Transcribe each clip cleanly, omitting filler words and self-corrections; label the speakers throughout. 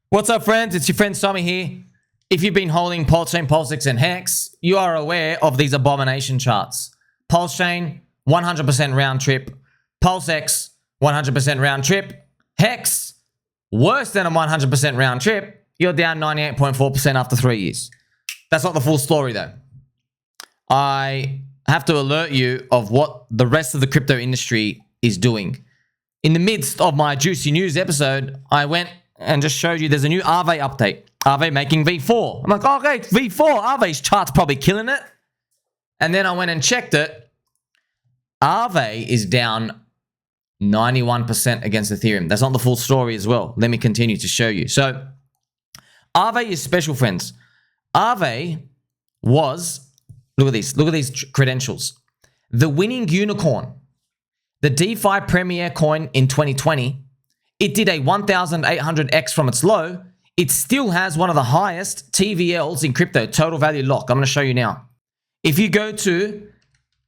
Speaker 1: What's up, friends? It's your friend Sommi here. If you've been holding PulseChain, PulseX, and HEX, you are aware of these abomination charts. PulseChain, 100% round trip. PulseX, 100% round trip. HEX, worse than a 100% round trip. You're down 98.4% after 3 years. That's not the full story, though. I have to alert you of what the rest of the crypto industry is doing. In the midst of my juicy news episode, I went and just showed you there's a new AAVE update. AAVE making V4. I'm like, oh, okay, V4. AAVE's chart's probably killing it. And then I went and checked it. AAVE is down 91% against Ethereum. That's not the full story as well. Let me continue to show you. So AAVE is special, friends. AAVE was, look at these credentials. The winning unicorn, the DeFi premier coin in 2020. It did a 1,800x from its low. It still has one of the highest TVLs in crypto, total value lock. I'm going to show you now. If you go to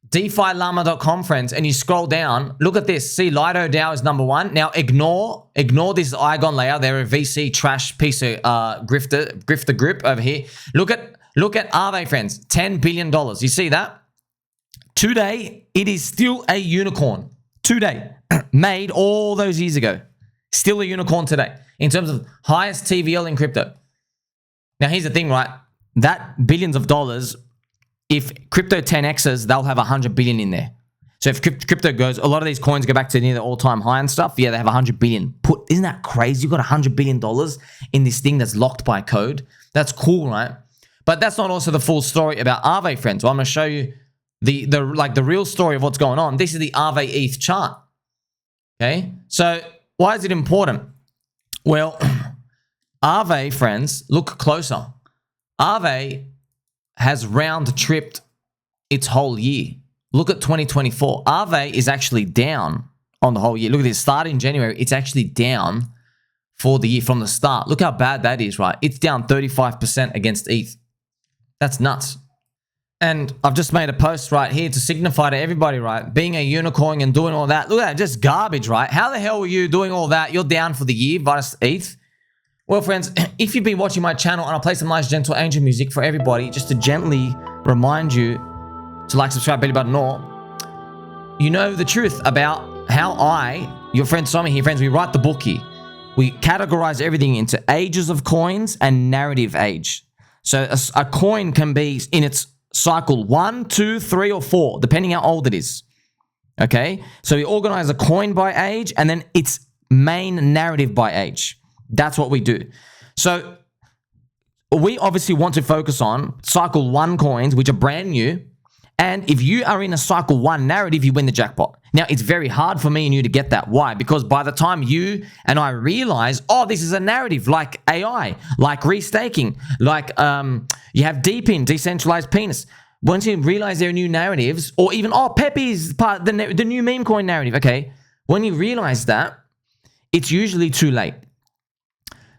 Speaker 1: DeFiLlama.com, friends, and you scroll down, look at this. See, Lido DAO is number one. Now, ignore this Igon layer. They're a VC trash piece of grifter group over here. Look at AAVE, friends. $10 billion. You see that? Today, it is still a unicorn. Today, made all those years ago. Still a unicorn today in terms of highest TVL in crypto. Now, here's the thing, right? That billions of dollars, if crypto 10x's, they'll have 100 billion in there. So if crypto goes, a lot of these coins go back to near the all-time high and stuff. Yeah, they have 100 billion. Isn't that crazy? You got 100 billion dollars in this thing that's locked by code. That's cool, right? But that's not also the full story about AAVE, friends. So I'm going to show you the real story of what's going on. This is the AAVE ETH chart. Okay, so why is it important? Well, AAVE, friends, look closer. AAVE has round tripped its whole year. Look at 2024. AAVE is actually down on the whole year. Look at this. Start in January, it's actually down for the year from the start. Look how bad that is, right? It's down 35% against ETH. That's nuts. And I've just made a post right here to signify to everybody, right? Being a unicorn and doing all that. Look at that, just garbage, right? How the hell were you doing all that? You're down for the year, minus ETH. Well, friends, if you've been watching my channel and I play some nice gentle angel music for everybody, just to gently remind you to like, subscribe, belly button, or you know the truth about how your friend Sommi here, friends, we write the book here. We categorize everything into ages of coins and narrative age. So a coin can be in its cycle 1, 2, 3, or 4, depending how old it is. Okay, so we organize a coin by age and then its main narrative by age. That's what we do. So we obviously want to focus on cycle 1 coins, which are brand new. And if you are in a cycle 1 narrative, you win the jackpot. Now, it's very hard for me and you to get that. Why? Because by the time you and I realize, oh, this is a narrative like AI, like restaking, like you have DePIN, decentralized penis. Once you realize there are new narratives, or even, oh, Pepe's part, the new meme coin narrative, okay? When you realize that, it's usually too late.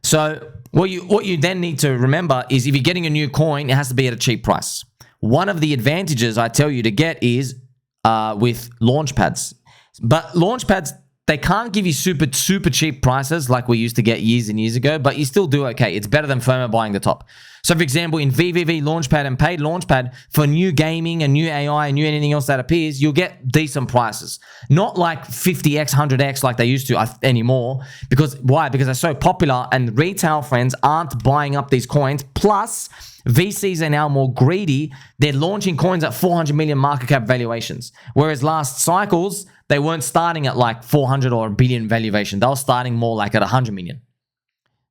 Speaker 1: So what you then need to remember is if you're getting a new coin, it has to be at a cheap price. One of the advantages I tell you to get is with launch pads. But launch pads, they can't give you super cheap prices like we used to get years and years ago, but you still do okay. It's better than FOMO buying the top. So for example, in VVV Launchpad and paid Launchpad, for new gaming and new AI and new anything else that appears, you'll get decent prices. Not like 50x, 100x like they used to anymore. Because why? Because they're so popular and retail friends aren't buying up these coins. Plus, VCs are now more greedy. They're launching coins at 400 million market cap valuations. Whereas last cycles, they weren't starting at like 400 or a billion valuation. They were starting more like at 100 million.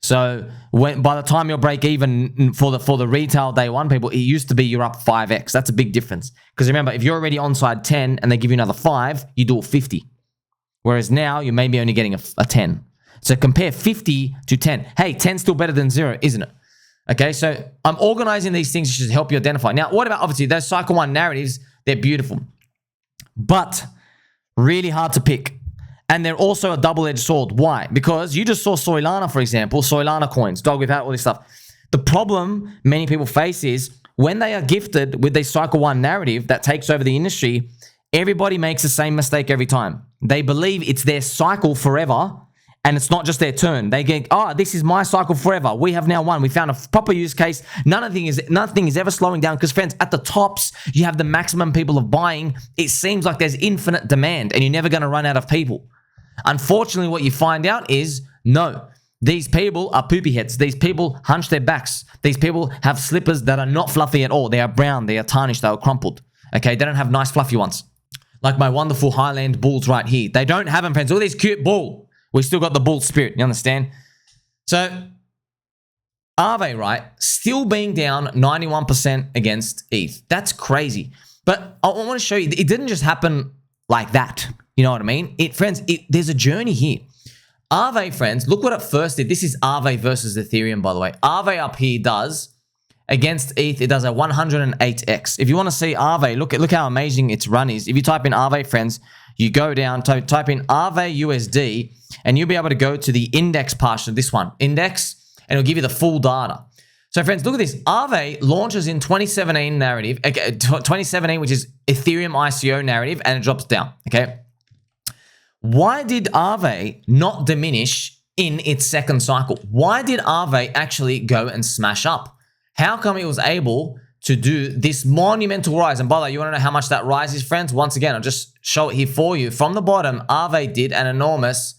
Speaker 1: So by the time you'll break even for the retail day one people, it used to be you're up 5x. That's a big difference. Because remember, if you're already on side 10 and they give you another 5, you do it 50. Whereas now you may be only getting a 10. So compare 50 to 10. Hey, 10's still better than 0, isn't it? Okay, so I'm organizing these things to help you identify. Now, what about, obviously, those cycle 1 narratives? They're beautiful, but really hard to pick. And they're also a double-edged sword. Why? Because you just saw Soylana, for example, Soylana coins, dog without all this stuff. The problem many people face is when they are gifted with a cycle 1 narrative that takes over the industry, everybody makes the same mistake every time. They believe it's their cycle forever And it's not just their turn. They get, oh, this is my cycle forever. We have now won. We found a proper use case. Nothing is ever slowing down because, friends, at the tops, you have the maximum people of buying. It seems like there's infinite demand and you're never going to run out of people. Unfortunately, what you find out is, no, these people are poopy heads. These people hunch their backs. These people have slippers that are not fluffy at all. They are brown. They are tarnished. They are crumpled. Okay, they don't have nice fluffy ones. Like my wonderful Highland bulls right here. They don't have them, friends. All these cute bull. We still got the bull spirit, you understand? So, AAVE, right, still being down 91% against ETH. That's crazy. But I want to show you, it didn't just happen like that. You know what I mean? Friends, there's a journey here. AAVE, friends, look what it first did. This is AAVE versus Ethereum, by the way. AAVE up here does, against ETH, it does a 108x. If you want to see AAVE, look how amazing its run is. If you type in AAVE, friends, you go down, type in AAVE USD, and you'll be able to go to the index portion of this one, index, and it'll give you the full data. So, friends, look at this. AAVE launches in 2017 narrative, 2017, which is Ethereum ICO narrative, and it drops down, okay? Why did AAVE not diminish in its second cycle? Why did AAVE actually go and smash up? How come it was able to do this monumental rise? And by the way, you want to know how much that rise is, friends? Once again, I'll just show it here for you. From the bottom, AAVE did an enormous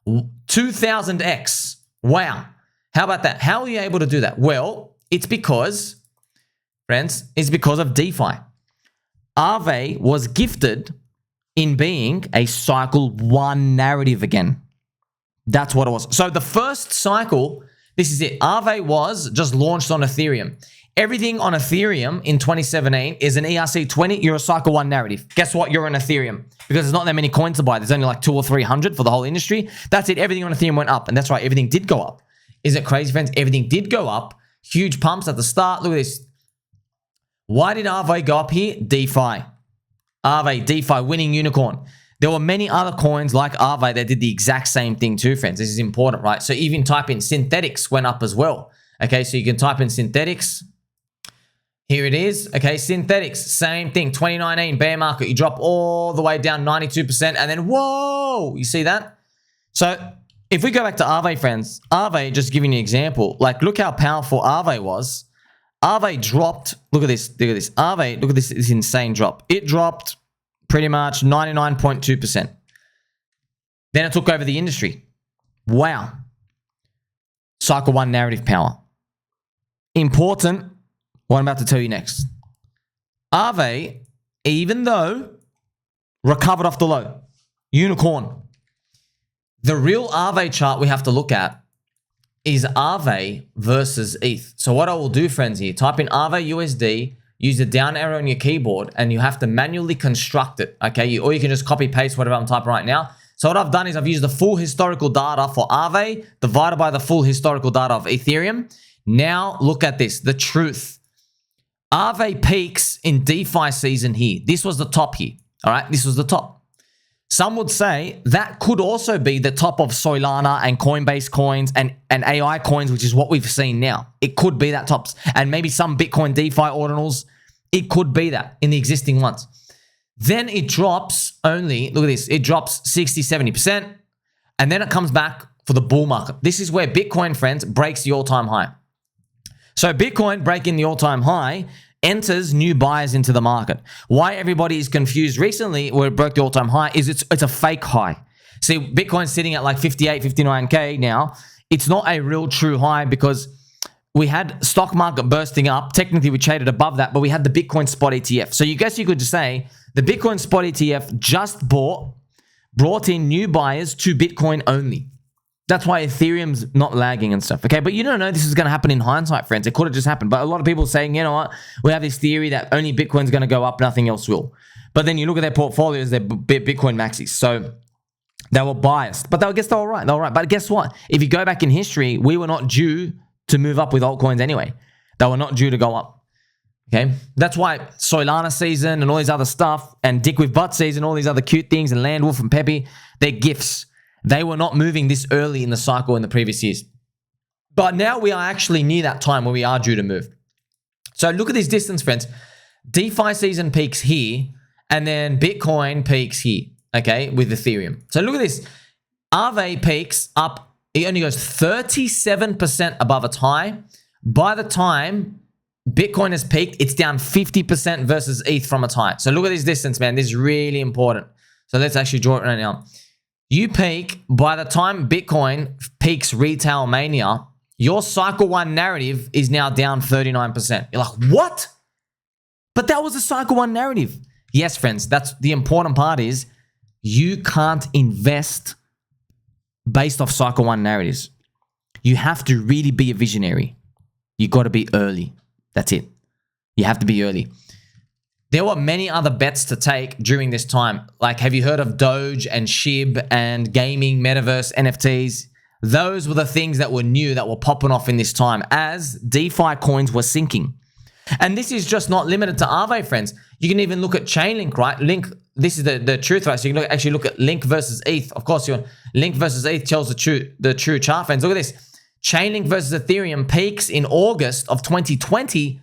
Speaker 1: 2000x. Wow. How about that? How are you able to do that? Well, it's because, friends, it's because of DeFi. AAVE was gifted in being a cycle 1 narrative again. That's what it was. So the first cycle, this is it. AAVE was just launched on Ethereum. Everything on Ethereum in 2017 is an ERC20. You're a cycle 1 narrative. Guess what? You're an Ethereum because there's not that many coins to buy. There's only like 200 or 300 for the whole industry. That's it. Everything on Ethereum went up. And that's right. Everything did go up. Is it crazy, friends? Everything did go up. Huge pumps at the start. Look at this. Why did AAVE go up here? DeFi. AAVE, DeFi, winning unicorn. There were many other coins like AAVE that did the exact same thing too, friends. This is important, right? So even type in synthetics went up as well. Okay, so you can type in synthetics. Here it is. Okay, synthetics, same thing. 2019 bear market. You drop all the way down 92%, and then whoa, you see that? So if we go back to AAVE, friends, AAVE, just giving you an example, like look how powerful AAVE was. AAVE dropped. Look at this. Look at this. AAVE. Look at this insane drop. It dropped pretty much 99.2%. Then it took over the industry. Wow. Cycle 1 narrative power. Important. What I'm about to tell you next. AAVE, even though recovered off the low, unicorn. The real AAVE chart we have to look at is AAVE versus ETH. So what I will do, friends, here, type in AAVE USD, use the down arrow on your keyboard, and you have to manually construct it, okay? Or you can just copy paste whatever I'm typing right now. So what I've done is I've used the full historical data for AAVE divided by the full historical data of Ethereum. Now look at this, the truth. AAVE peaks in DeFi season here. This was the top here, all right? This was the top. Some would say that could also be the top of Soylana and Coinbase coins and AI coins, which is what we've seen now. It could be that tops. And maybe some Bitcoin DeFi ordinals. It could be that in the existing ones. Then it drops only, look at this, it drops 60, 70%. And then it comes back for the bull market. This is where Bitcoin, friends, breaks the all-time high. So Bitcoin breaking the all-time high enters new buyers into the market. Why everybody is confused recently where it broke the all-time high is it's a fake high. See, Bitcoin's sitting at like 58, 59K now. It's not a real true high because we had stock market bursting up. Technically, we traded above that, but we had the Bitcoin spot ETF. So you guess you could just say the Bitcoin spot ETF just brought in new buyers to Bitcoin only. That's why Ethereum's not lagging and stuff, okay? But you don't know this is going to happen in hindsight, friends. It could have just happened. But a lot of people saying, you know what? We have this theory that only Bitcoin's going to go up, nothing else will. But then you look at their portfolios, they're Bitcoin maxis. So they were biased. But I guess they were right. They were right. But guess what? If you go back in history, we were not due to move up with altcoins anyway. They were not due to go up, okay? That's why Soylana season and all these other stuff and Dick with Butt season, all these other cute things and Land Wolf and Peppy, they're gifts. They were not moving this early in the cycle in the previous years. But now we are actually near that time where we are due to move. So look at this distance, friends. DeFi season peaks here, and then Bitcoin peaks here, okay, with Ethereum. So look at this. AAVE peaks up, it only goes 37% above its high. By the time Bitcoin has peaked, it's down 50% versus ETH from its high. So look at this distance, man. This is really important. So let's actually draw it right now. You peak, by the time Bitcoin peaks retail mania, your cycle 1 narrative is now down 39%. You're like, what? But that was a cycle 1 narrative. Yes, friends, that's the important part is you can't invest based off cycle 1 narratives. You have to really be a visionary. You got to be early. That's it. You have to be early. There were many other bets to take during this time. Like, have you heard of Doge and SHIB and gaming, metaverse, NFTs? Those were the things that were new that were popping off in this time as DeFi coins were sinking. And this is just not limited to AAVE, friends. You can even look at ChainLink, right? Link, this is the truth, right? So you can actually look at Link versus ETH. Of course, your Link versus ETH tells the true chart, friends. Look at this. ChainLink versus Ethereum peaks in August of 2020.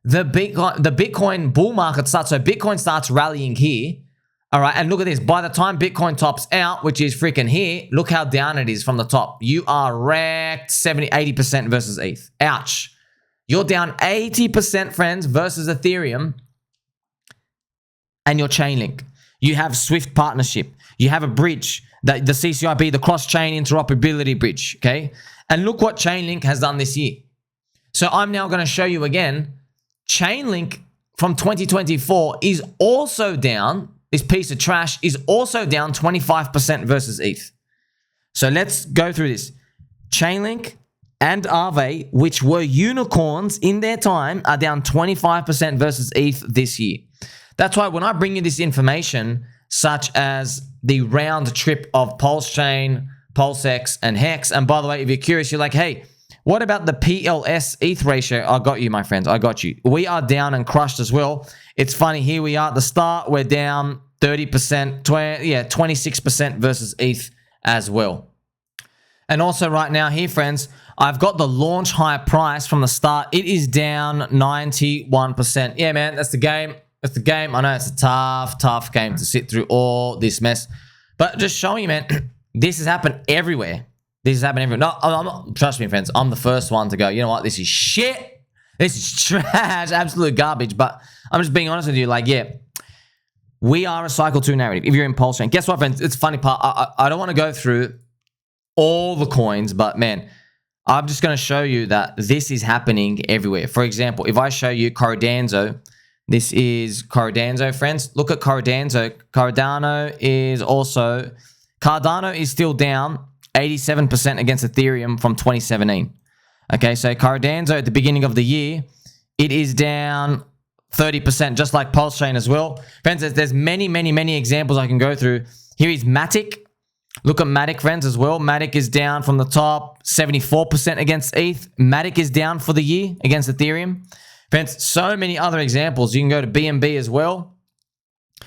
Speaker 1: The Bitcoin bull market starts. So Bitcoin starts rallying here. All right. And look at this. By the time Bitcoin tops out, which is freaking here, look how down it is from the top. You are wrecked 80% versus ETH. Ouch. You're down 80%, friends, versus Ethereum and your ChainLink. You have Swift partnership. You have a bridge, the CCIB, the cross-chain interoperability bridge, okay? And look what ChainLink has done this year. So I'm now going to show you again, ChainLink from 2024 is also down, this piece of trash is also down 25% versus ETH. So let's go through this. ChainLink and AAVE, which were unicorns in their time, are down 25% versus ETH this year. That's why when I bring you this information, such as the round trip of PulseChain, PulseX, and HEX, and by the way, if you're curious, you're like, hey, what about the PLS ETH ratio? I got you, my friends. I got you. We are down and crushed as well. It's funny. Here we are at the start. We're down 30%, 26% versus ETH as well. And also right now here, friends, I've got the launch high price from the start. It is down 91%. Yeah, man, that's the game. That's the game. I know it's a tough game to sit through all this mess. But just showing you, man, this has happened everywhere. This has happened everywhere. No, I'm not, trust me, friends. I'm the first one to go, you know what? This is shit. This is trash. Absolute garbage. But I'm just being honest with you. Like, yeah, we are a cycle 2 narrative. If you're in PulseChain. Guess what, friends? It's a funny part. I don't want to go through all the coins, but man, I'm just going to show you that this is happening everywhere. For example, if I show you Cardano, this is Cardano, friends. Look at Cardano. Cardano is still down 87% against Ethereum from 2017. Okay, so Cardano at the beginning of the year, it is down 30%, just like PulseChain as well. Friends, there's many examples I can go through. Here is Matic. Look at Matic, friends, as well. Matic is down from the top, 74% against ETH. Matic is down for the year against Ethereum. Friends, so many other examples. You can go to BNB as well.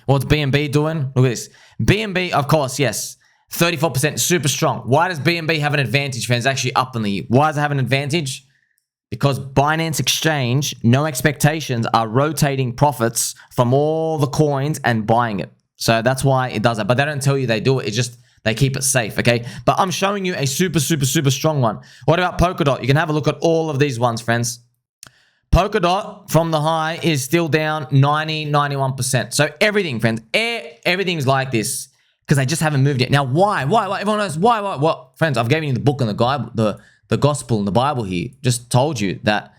Speaker 1: What's BNB doing? Look at this. BNB, of course, yes. 34%, super strong. Why does BNB have an advantage, friends? Actually up in the year. Why does it have an advantage? Because Binance Exchange, no expectations, are rotating profits from all the coins and buying it. So that's why it does that. But they don't tell you they do it. It's just they keep it safe, okay? But I'm showing you a super strong one. What about Polkadot? You can have a look at all of these ones, friends. Polkadot from the high is still down 91%. So everything, friends, everything's like this because they just haven't moved yet. Now, why? Everyone knows why? What? Friends, I've given you the book and the guide, the gospel and the Bible here. Just told you that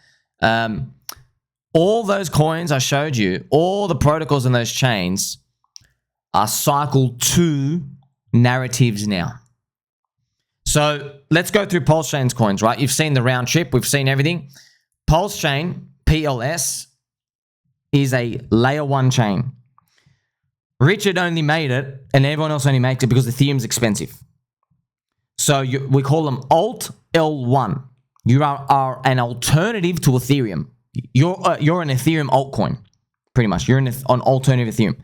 Speaker 1: all those coins I showed you, all the protocols in those chains are cycle 2 narratives now. So let's go through PulseChain's coins, right? You've seen the round trip. We've seen everything. PulseChain, PLS, is a layer 1 chain. Richard only made it, and everyone else only makes it because Ethereum's expensive. So we call them Alt L1. You are an alternative to Ethereum. You're an Ethereum altcoin, pretty much. You're an alternative Ethereum.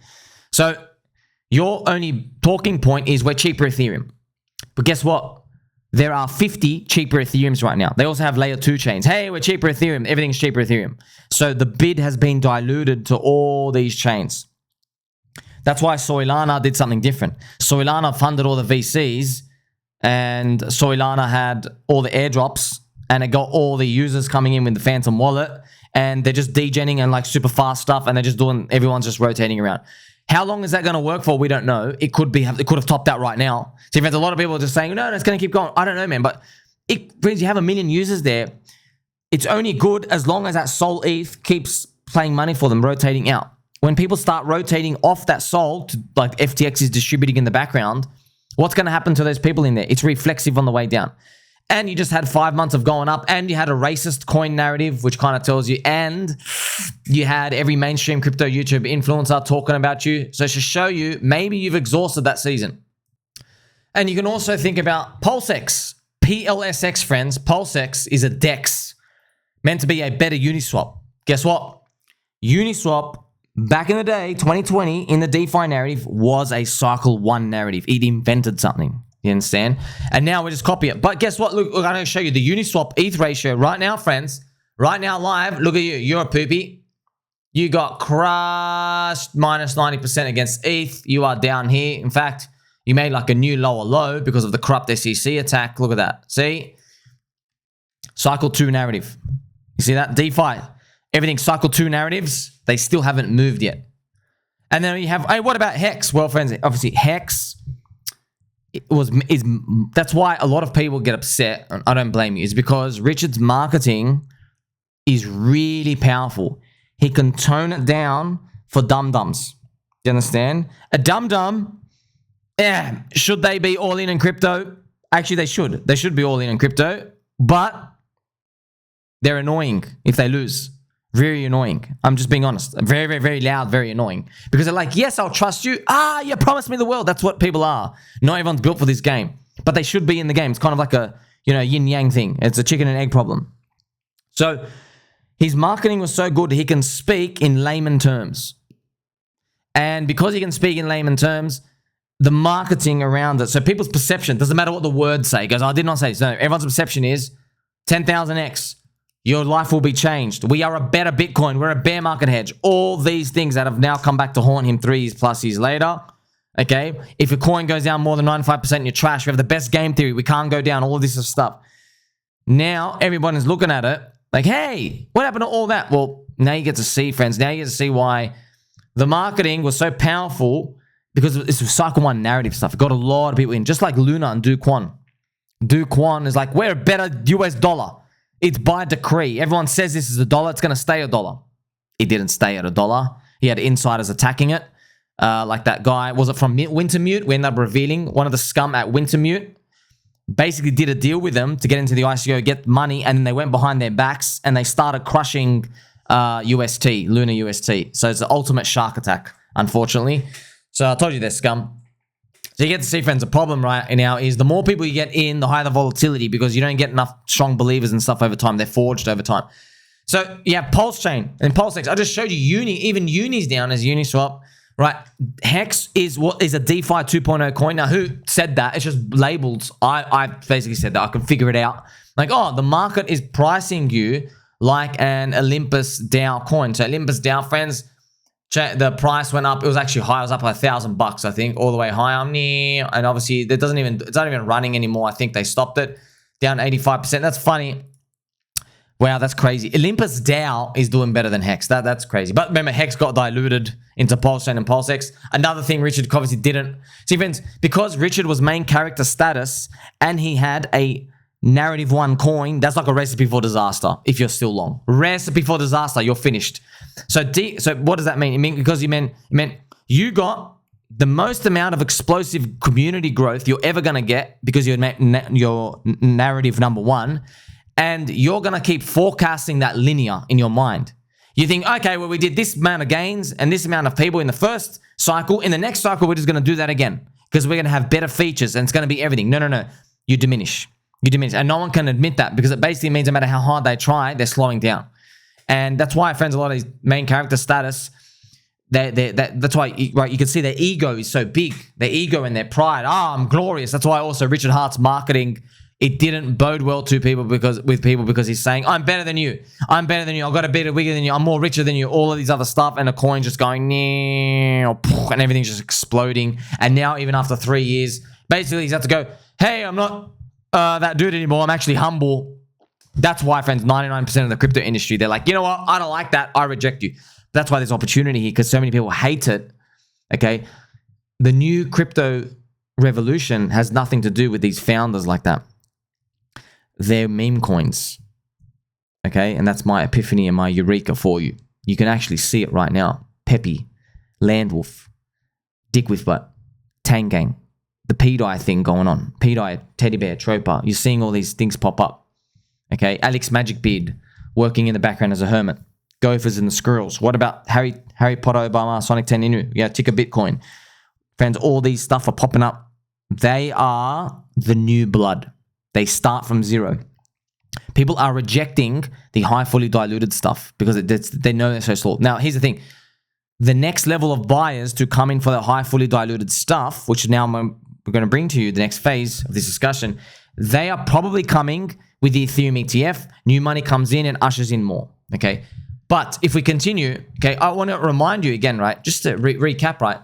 Speaker 1: So your only talking point is we're cheaper Ethereum. But guess what? There are 50 cheaper Ethereums right now. They also have layer 2 chains. Hey, we're cheaper Ethereum. Everything's cheaper Ethereum. So the bid has been diluted to all these chains. That's why Soylana did something different. Soylana funded all the VCs and Soylana had all the airdrops, and it got all the users coming in with the Phantom wallet, and they're just degenning and like super fast stuff, and they're just doing, everyone's just rotating around. How long is that going to work for? We don't know. It could have topped out right now. So if there's a lot of people just saying, no, it's going to keep going. I don't know, man. But friends, you have 1 million users there. It's only good as long as that Sol ETH keeps playing money for them, rotating out. When people start rotating off that Sol, to, like FTX is distributing in the background, what's going to happen to those people in there? It's reflexive on the way down. And you just had 5 months of going up, and you had a racist coin narrative, which kind of tells you, and you had every mainstream crypto YouTube influencer talking about you. So to show you, maybe you've exhausted that season. And you can also think about PulseX. PLSX, friends. PulseX is a DEX meant to be a better Uniswap. Guess what? Uniswap, back in the day, 2020, in the DeFi narrative, was a cycle 1 narrative. It invented something. You understand? And now we just copy it. But guess what? Look, I'm going to show you the Uniswap ETH ratio right now, friends. Right now, live. Look at you. You're a poopy. You got crushed minus 90% against ETH. You are down here. In fact, you made like a new lower low because of the corrupt SEC attack. Look at that. See? Cycle 2 narrative. You see that? DeFi. Everything cycle 2 narratives. They still haven't moved yet. And then you have, hey, what about HEX? Well, friends, obviously HEX that's why a lot of people get upset, and I don't blame you, is because Richard's marketing is really powerful. He can tone it down for dum-dums. You understand? A dum-dum, should they be all in crypto? Actually, they should. They should be all in crypto, but they're annoying if they lose. Very annoying. I'm just being honest. Very, very, very loud, very annoying. Because they're like, yes, I'll trust you. You promised me the world. That's what people are. Not everyone's built for this game. But they should be in the game. It's kind of like a, yin-yang thing. It's a chicken and egg problem. So his marketing was so good, he can speak in layman terms. And because he can speak in layman terms, the marketing around it, so people's perception, doesn't matter what the words say. He goes, I did not say this. No, everyone's perception is 10,000x. Your life will be changed. We are a better Bitcoin. We're a bear market hedge. All these things that have now come back to haunt him 3 years+ later. Okay? If a coin goes down more than 95%, you're trash. We have the best game theory. We can't go down. All of this stuff. Now, everyone is looking at it like, hey, what happened to all that? Well, now you get to see, friends. Now you get to see why the marketing was so powerful, because it's cycle 1 narrative stuff. It got a lot of people in. Just like Luna and Do Kwon. Do Kwon is like, we're a better US dollar. It's by decree. Everyone says this is $1. It's going to stay $1. It didn't stay at $1. He had insiders attacking it. Like that guy, was it from Wintermute? We ended up revealing one of the scum at Wintermute. Basically did a deal with them to get into the ICO, get money, and then they went behind their backs and they started crushing UST, Luna UST. So it's the ultimate shark attack, unfortunately. So I told you they're scum. So you get to see, friends, the problem right now is the more people you get in, the higher the volatility, because you don't get enough strong believers and stuff over time. They're forged over time. So you have PulseChain and PulseX. I just showed you Uni. Even Uni's down as Uniswap, right? HEX is what is a DeFi 2.0 coin. Now, who said that? It's just labels. I basically said that. I can figure it out. Like, the market is pricing you like an Olympus DAO coin. So Olympus DAO, friends, the price went up. It was actually high. It was up like $1,000, I think, all the way high. And obviously, it's not even running anymore. I think they stopped it. Down 85%. That's funny. Wow, that's crazy. Olympus DAO is doing better than HEX. That's crazy. But remember, HEX got diluted into PulseChain and PulseX. Another thing Richard obviously didn't. See, friends, because Richard was main character status and he had a narrative 1 coin, that's like a recipe for disaster if you're still long. Recipe for disaster, you're finished. So what does that mean? It meant you got the most amount of explosive community growth you're ever going to get because you're narrative number 1. And you're going to keep forecasting that linear in your mind. You think, okay, well, we did this amount of gains and this amount of people in the first cycle. In the next cycle, we're just going to do that again because we're going to have better features and it's going to be everything. No. You diminish. And no one can admit that because it basically means no matter how hard they try, they're slowing down. And that's why, friends, a lot of these main character status, that's why, right, you can see their ego is so big. Their ego and their pride. I'm glorious. That's why also Richard Heart's marketing, it didn't bode well to people because he's saying, I'm better than you. I've got a better wigger than you. I'm more richer than you. All of these other stuff. And the coin just going, and everything's just exploding. And now, even after 3 years, basically he's had to go, hey, I'm not that dude anymore. I'm actually humble. That's why, friends, 99% of the crypto industry, they're like, you know what? I don't like that. I reject you. That's why there's opportunity here, because so many people hate it. Okay. The new crypto revolution has nothing to do with these founders like that. They're meme coins. Okay. And that's my epiphany and my eureka for you. You can actually see it right now. Peppy, Landwolf, Dick with Butt, Tangang, the PDI thing going on. PDI, Teddy Bear, Troper. You're seeing all these things pop up. Okay. Alex Magic Beard working in the background as a hermit. Gophers and the Squirrels. What about Harry Potter, Obama, Sonic 10 Inu? Yeah, Ticker Bitcoin. Friends, all these stuff are popping up. They are the new blood. They start from zero. People are rejecting the high fully diluted stuff because they know they're so slow. Now, here's the thing. The next level of buyers to come in for the high fully diluted stuff, which now we're going to bring to you the next phase of this discussion, they are probably coming with the Ethereum ETF. New money comes in and ushers in more. Okay. But if we continue, okay, I want to remind you again, right? Just to recap, right?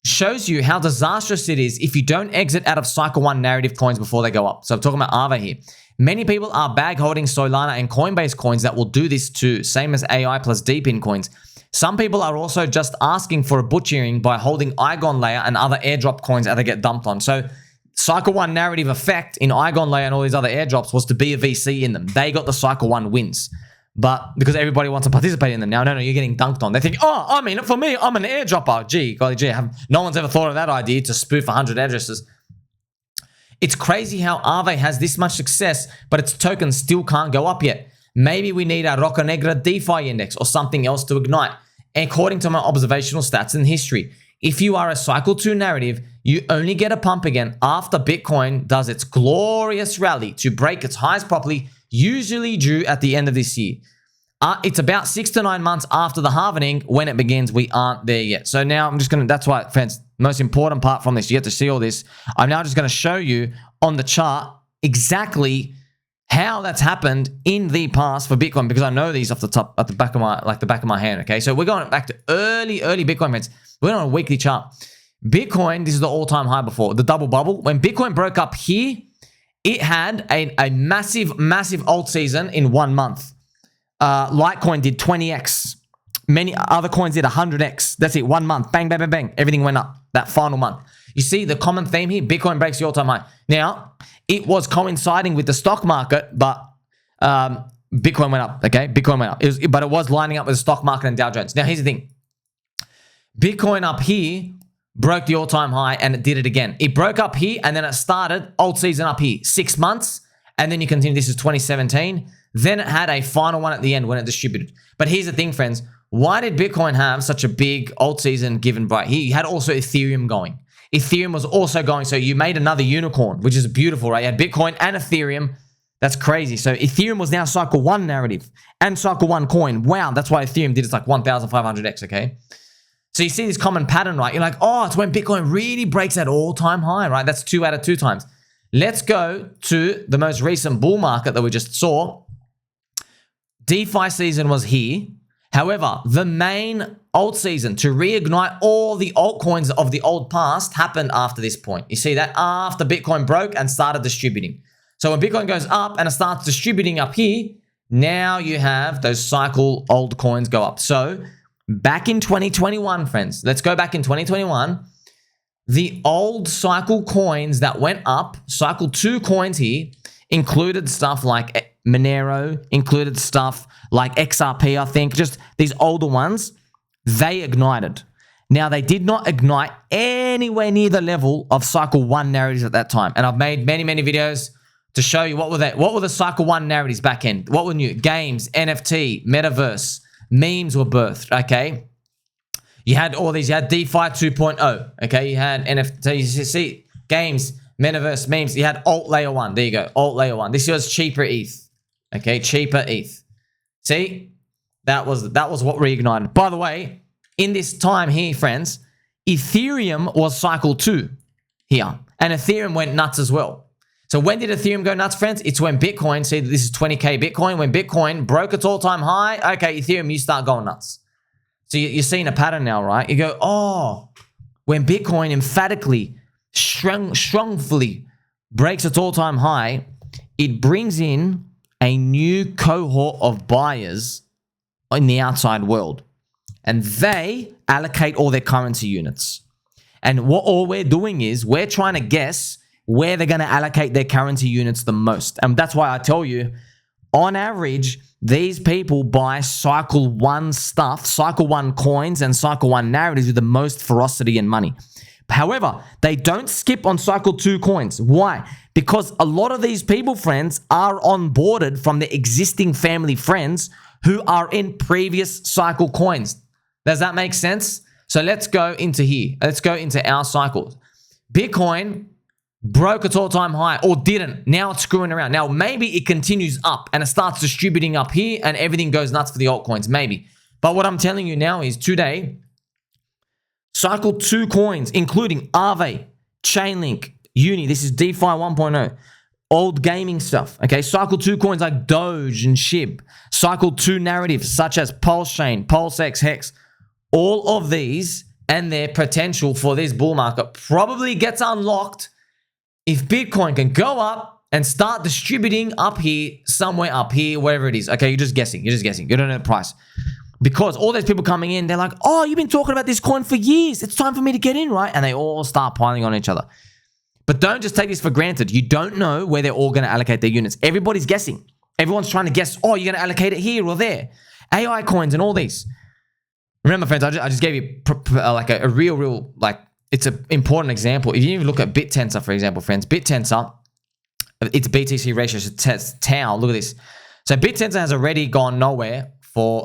Speaker 1: Shows you how disastrous it is if you don't exit out of cycle 1 narrative coins before they go up. So I'm talking about AAVE here. Many people are bag holding Solana and Coinbase coins that will do this too, same as AI plus DeepIn coins. Some people are also just asking for a butchering by holding Igon Layer and other airdrop coins that they get dumped on. So cycle 1 narrative effect in Igon Layer and all these other airdrops was to be a VC in them. They got the cycle 1 wins. But because everybody wants to participate in them now, no, you're getting dunked on. They think, oh, I mean, for me, I'm an airdropper. Gee, golly gee, no one's ever thought of that idea to spoof 100 addresses. It's crazy how AAVE has this much success, but its tokens still can't go up yet. Maybe we need a Roca Negra DeFi index or something else to ignite. According to my observational stats and history, if you are a cycle 2 narrative, you only get a pump again after Bitcoin does its glorious rally to break its highs properly, usually due at the end of this year. It's about 6 to 9 months after the halvening when it begins. We aren't there yet. So now I'm just going to, that's why, friends, most important part from this, you get to see all this. I'm now just going to show you on the chart exactly how that's happened in the past for Bitcoin, because I know these off the top, at the back of my, like the back of my hand. Okay. So we're going back to early Bitcoin, friends. We're on a weekly chart. Bitcoin, this is the all-time high before the double bubble. When Bitcoin broke up here, it had a massive alt season in 1 month. Litecoin did 20x. Many other coins did 100x. That's it. 1 month. Bang, bang, bang, bang. Everything went up that final month. You see the common theme here? Bitcoin breaks the all-time high. Now, it was coinciding with the stock market, but Bitcoin went up. Okay? Bitcoin went up. But it was lining up with the stock market and Dow Jones. Now, here's the thing. Bitcoin up here broke the all-time high and it did it again. It broke up here and then it started alt season up here. 6 months. And then you continue. This is 2017. Then it had a final one at the end when it distributed. But here's the thing, friends. Why did Bitcoin have such a big alt season given by here? You had also Ethereum going. Ethereum was also going. So you made another unicorn, which is beautiful, right? You had Bitcoin and Ethereum. That's crazy. So Ethereum was now cycle 1 narrative and cycle 1 coin. Wow. That's why Ethereum did it's like 1,500x. Okay. So you see this common pattern, right? You're like, oh, it's when Bitcoin really breaks that all-time high, right? That's 2 out of 2 times. Let's go to the most recent bull market that we just saw. DeFi season was here. However, the main alt season to reignite all the altcoins of the old past happened after this point. You see that after Bitcoin broke and started distributing. So when Bitcoin goes up and it starts distributing up here, now you have those cycle old coins go up. So back in 2021, friends, let's go back in 2021. The old cycle coins that went up, cycle 2 coins here, included stuff like Monero, included stuff like XRP, I think, just these older ones, they ignited. Now, they did not ignite anywhere near the level of cycle 1 narratives at that time. And I've made many videos to show you what were the cycle 1 narratives back end. What were new? Games, NFT, metaverse, memes were birthed, okay? You had all these, you had DeFi 2.0, okay? You had NFT, you see, games, metaverse, memes. You had alt layer 1. There you go, alt layer 1. This was cheaper ETH, okay? Cheaper ETH. See, that was what reignited. By the way, in this time here, friends, Ethereum was cycle 2 here, and Ethereum went nuts as well. So when did Ethereum go nuts, friends? It's when Bitcoin, see, this is 20K Bitcoin. When Bitcoin broke its all-time high, okay, Ethereum, you start going nuts. So you're seeing a pattern now, right? You go, oh, when Bitcoin emphatically, strongly breaks its all-time high, it brings in a new cohort of buyers in the outside world. And they allocate all their currency units. And what all we're doing is we're trying to guess where they're going to allocate their currency units the most. And that's why I tell you, on average, these people buy cycle 1 stuff, cycle 1 coins and cycle 1 narratives with the most ferocity and money. However, they don't skip on cycle 2 coins. Why? Because a lot of these people, friends, are onboarded from the existing family friends who are in previous cycle coins. Does that make sense? So let's go into here. Let's go into our cycles. Bitcoin broke its all-time high or didn't. Now it's screwing around. Now maybe it continues up and it starts distributing up here and everything goes nuts for the altcoins. Maybe. But what I'm telling you now is today, cycle 2 coins, including AAVE, ChainLink, Uni. This is DeFi 1.0. Old gaming stuff. Okay. Cycle 2 coins like Doge and SHIB. Cycle 2 narratives such as PulseChain, PulseX, HEX. All of these and their potential for this bull market probably gets unlocked if Bitcoin can go up and start distributing up here, somewhere up here, wherever it is. Okay, you're just guessing. You're just guessing. You don't know the price. Because all those people coming in, they're like, oh, you've been talking about this coin for years. It's time for me to get in, right? And they all start piling on each other. But don't just take this for granted. You don't know where they're all going to allocate their units. Everybody's guessing. Everyone's trying to guess, oh, you're going to allocate it here or there. AI coins and all these. Remember, friends, I just gave you like a real, like, it's an important example. If you even look at BitTensor, for example, friends, BitTensor, its BTC ratio is tau. Look at this. So BitTensor has already gone nowhere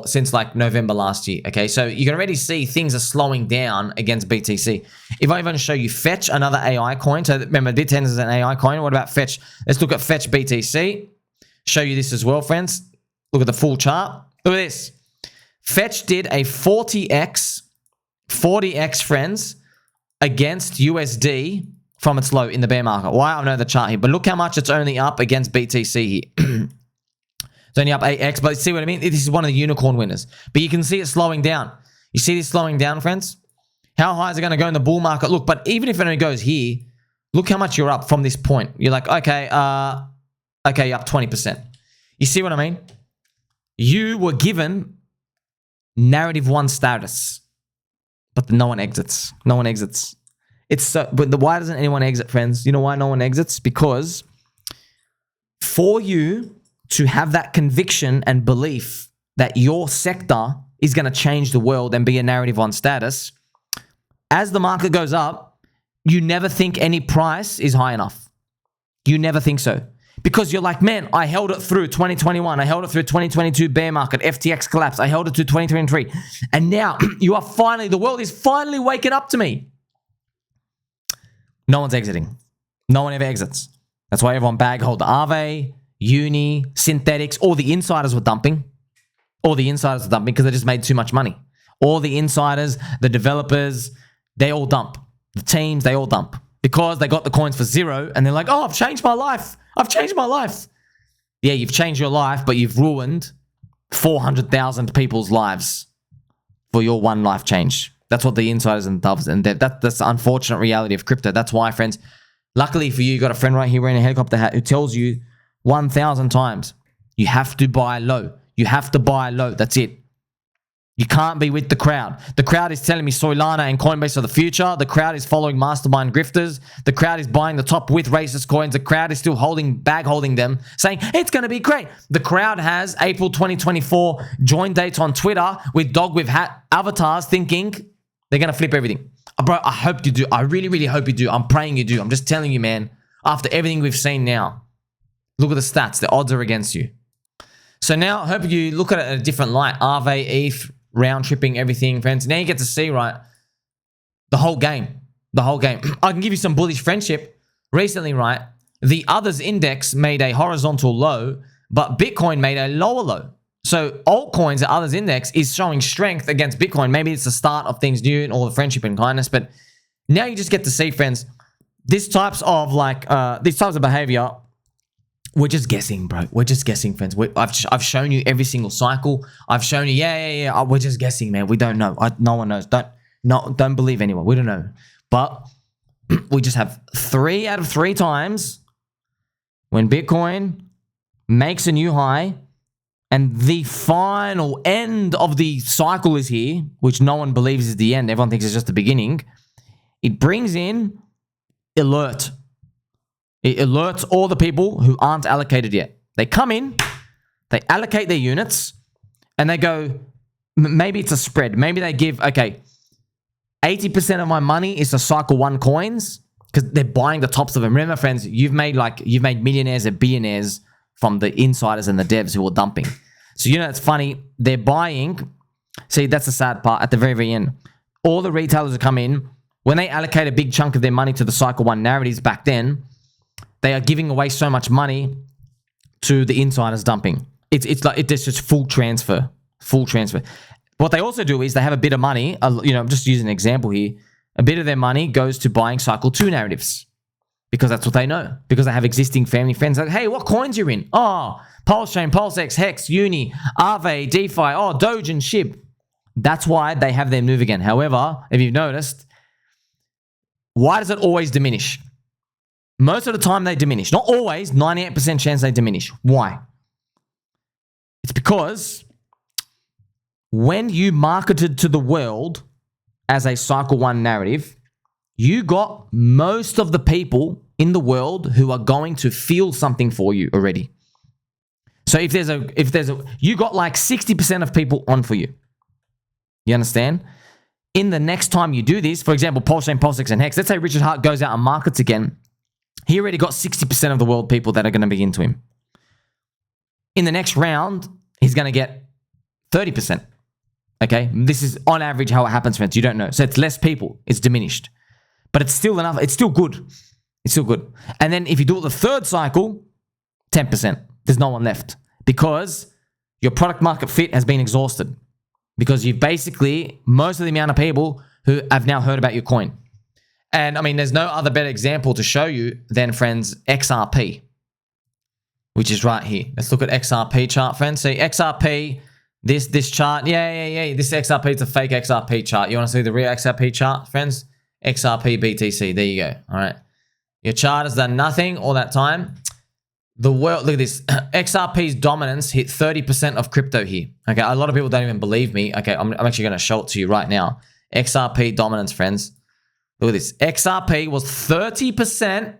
Speaker 1: since like November last year. Okay, so you can already see things are slowing down against BTC. If I even show you Fetch, another AI coin. So remember, BitTensor is an AI coin. What about Fetch? Let's look at Fetch BTC. Show you this as well, friends. Look at the full chart. Look at this. Fetch did a 40x, friends, against USD from its low in the bear market. Why? I don't know the chart here, but look how much it's only up against BTC here. It's only up 8x, but see what I mean? This is one of the unicorn winners. But you can see it slowing down. You see this slowing down, friends? How high is it going to go in the bull market? Look, but even if it only goes here, look how much you're up from this point. You're like, okay, you're up 20%. You see what I mean? You were given narrative 1 status, but no one exits. No one exits. It's so, but why doesn't anyone exit, friends? You know why no one exits? Because for you to have that conviction and belief that your sector is going to change the world and be a narrative 1 status, as the market goes up, you never think any price is high enough. You never think so. Because you're like, man, I held it through 2021. I held it through 2022 bear market, FTX collapse. I held it to 2023. And now the world is finally waking up to me. No one's exiting. No one ever exits. That's why everyone bag hold the AAVE, Uni, synthetics. All the insiders were dumping. All the insiders were dumping because they just made too much money. All the insiders, the developers, they all dump. The teams, they all dump. Because they got the coins for 0 and they're like, oh, I've changed my life. I've changed my life. Yeah, you've changed your life, but you've ruined 400,000 people's lives for your one life change. That's what the insiders and doves, and that's the unfortunate reality of crypto. That's why, friends, luckily for you got a friend right here wearing a helicopter hat who tells you 1,000 times, you have to buy low. You have to buy low. That's it. You can't be with the crowd. The crowd is telling me Soylana and Coinbase are the future. The crowd is following mastermind grifters. The crowd is buying the top with racist coins. The crowd is still bag holding them, saying it's going to be great. The crowd has April 2024 join dates on Twitter with dog with hat avatars thinking they're going to flip everything. Bro, I hope you do. I really, really hope you do. I'm praying you do. I'm just telling you, man, after everything we've seen now, look at the stats. The odds are against you. So now I hope you look at it in a different light. AAVE, ETH, round tripping, everything, friends. Now you get to see, right, the whole game. The whole game. I can give you some bullish friendship. Recently, right, the others index made a horizontal low, but Bitcoin made a lower low. So altcoins, the others index, is showing strength against Bitcoin. Maybe it's the start of things new and all the friendship and kindness, but now you just get to see, friends, these types of behavior. We're just guessing, bro. We're just guessing, friends. I've shown you every single cycle. I've shown you, yeah. We're just guessing, man. We don't know. No one knows. Don't believe anyone. We don't know. But we just have 3 out of 3 times when Bitcoin makes a new high and the final end of the cycle is here, which no one believes is the end, everyone thinks it's just the beginning, it brings in alert. It alerts all the people who aren't allocated yet. They come in, they allocate their units, and they go, maybe it's a spread. Maybe they give, okay, 80% of my money is the cycle 1 coins because they're buying the tops of them. Remember, friends, you've made millionaires and billionaires from the insiders and the devs who are dumping. So, you know, it's funny. They're buying. See, that's the sad part at the very, very end. All the retailers who come in, when they allocate a big chunk of their money to the cycle 1 narratives back then, they are giving away so much money to the insiders dumping. It's like it's just full transfer. What they also do is they have a bit of money. You know, I'm just using an example here. A bit of their money goes to buying cycle 2 narratives because that's what they know. Because they have existing family friends like, hey, what coins you're in? Oh, PulseChain, PulseX, HEX, Uni, AAVE, DeFi, oh, Doge and SHIB. That's why they have their move again. However, if you've noticed, why does it always diminish? Most of the time they diminish. Not always, 98% chance they diminish. Why? It's because when you marketed to the world as a cycle 1 narrative, you got most of the people in the world who are going to feel something for you already. So if there's a, you got like 60% of people on for you. You understand? In the next time you do this, for example, PulseChain, PulseX, and HEX, let's say Richard Heart goes out and markets again. He already got 60% of the world people that are going to be into him. In the next round, he's going to get 30%. Okay? This is on average how it happens, friends. You don't know. So it's less people. It's diminished. But it's still enough. It's still good. It's still good. And then if you do it the third cycle, 10%. There's no one left. Because your product market fit has been exhausted. Because you've basically, most of the amount of people who have now heard about your coin. And I mean, there's no other better example to show you than, friends, XRP, which is right here. Let's look at XRP chart, friends. See, XRP, this chart. Yeah. This XRP is a fake XRP chart. You want to see the real XRP chart, friends? XRP BTC. There you go. All right. Your chart has done nothing all that time. The world, look at this. XRP's dominance hit 30% of crypto here. Okay, a lot of people don't even believe me. Okay, I'm actually going to show it to you right now. XRP dominance, friends. Look at this. XRP was 30%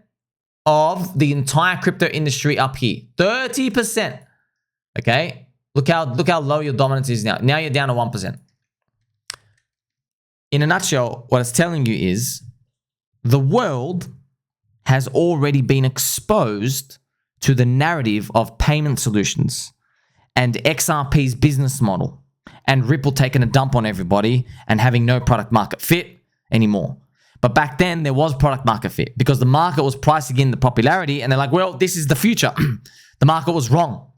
Speaker 1: of the entire crypto industry up here. 30%. Okay, look how low your dominance is now. Now you're down to 1%. In a nutshell, what it's telling you is the world has already been exposed to the narrative of payment solutions and XRP's business model and Ripple taking a dump on everybody and having no product market fit anymore. But back then there was product market fit because the market was pricing in the popularity and they're like, well, this is the future. The market was wrong.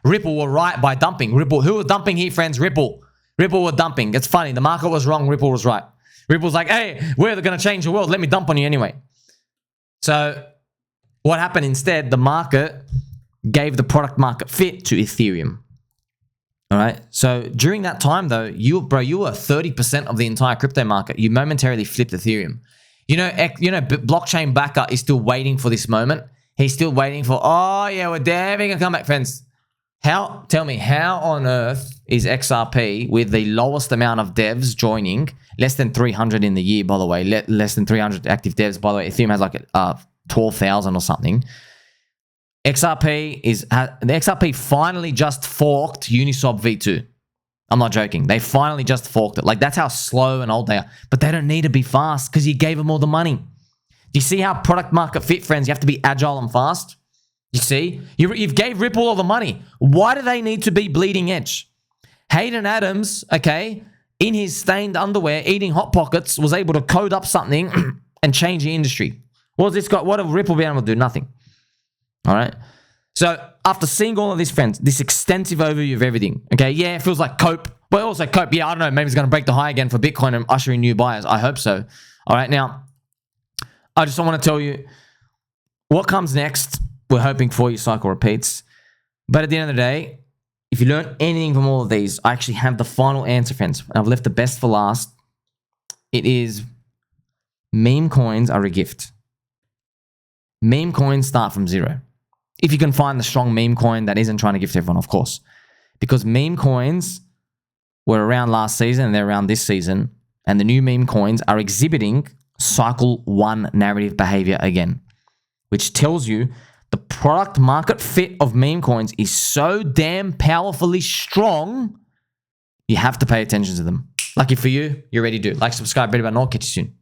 Speaker 1: Ripple were right by dumping. Ripple, who was dumping here, friends? Ripple were dumping. It's funny. The market was wrong. Ripple was right. Ripple's like, hey, we're going to change the world. Let me dump on you anyway. So what happened instead, the market gave the product market fit to Ethereum. All right. So during that time, though, you were 30% of the entire crypto market. You momentarily flipped Ethereum. You know, blockchain backer is still waiting for this moment. He's still waiting for, oh yeah, we're having a comeback, friends. Tell me, how on earth is XRP with the lowest amount of devs joining, less than 300 in the year, by the way, less than 300 active devs, by the way, Ethereum has like 12,000 or something. XRP finally just forked Uniswap V2. I'm not joking. They finally just forked it. Like, that's how slow and old they are. But they don't need to be fast because you gave them all the money. Do you see how product market fit, friends? You have to be agile and fast. You see? You've gave Ripple all the money. Why do they need to be bleeding edge? Hayden Adams, okay, in his stained underwear, eating Hot Pockets, was able to code up something and change the industry. What have Ripple been able to do? Nothing. All right. So after seeing all of this, friends, this extensive overview of everything, okay, yeah, it feels like cope. But also cope, yeah, I don't know, maybe it's going to break the high again for Bitcoin and usher in new buyers. I hope so. All right. Now, I just want to tell you what comes next. We're hoping for you cycle repeats. But at the end of the day, if you learn anything from all of these, I actually have the final answer, friends. And I've left the best for last. It is meme coins are a gift. Meme coins start from zero. If you can find the strong meme coin that isn't trying to gift everyone, of course. Because meme coins were around last season and they're around this season. And the new meme coins are exhibiting cycle 1 narrative behavior again. Which tells you the product market fit of meme coins is so damn powerfully strong, you have to pay attention to them. Lucky for you, you're ready to do. Like, subscribe, better about not. Catch you soon.